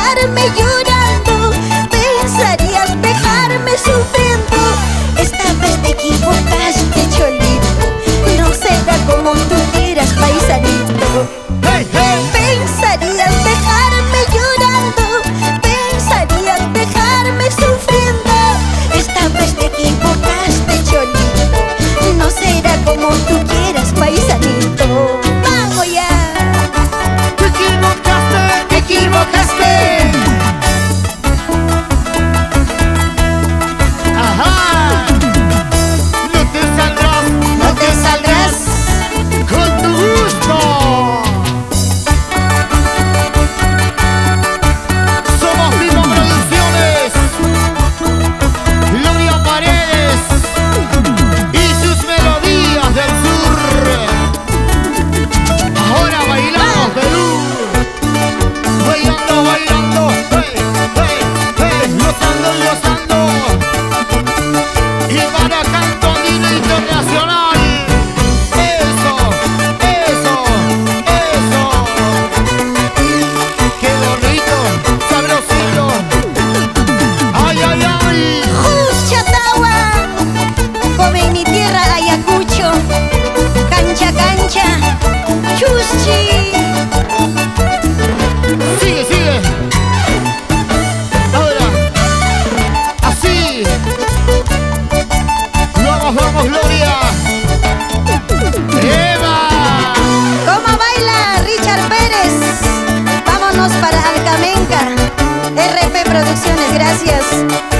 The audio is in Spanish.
dejarme llorando, pensarías dejarme sufriendo. Esta vez te equivocaste, cholito, no será como tú quieras, paisanito. Hey, hey. Pensarías dejarme llorando, pensarías dejarme sufriendo. Esta vez te equivocaste, cholito, no será como tú quieras, paisanito. ¡Vamos ya! Te equivocaste, te equivocaste. Ajá. No te saldrás, No te saldrás. con tu gusto. Somos Primo Producciones, Gloria Paredes y sus melodías del sur. Ahora bailamos Perú, bailando, bailando, hey, hey, hey, gozando, gozando. Y para canto andino internacional. Eso, eso, eso. Qué bonito, sabrosito. Ay, ay, ay. Chatagua, como en mi tierra Ayacucho, cancha, cancha, chuschi. Sigue, sigue. Ahora, así. Vamos, vamos, Gloria. Eva. ¿Cómo baila Richard Pérez? Vámonos para Alcamenca. RP Producciones, gracias.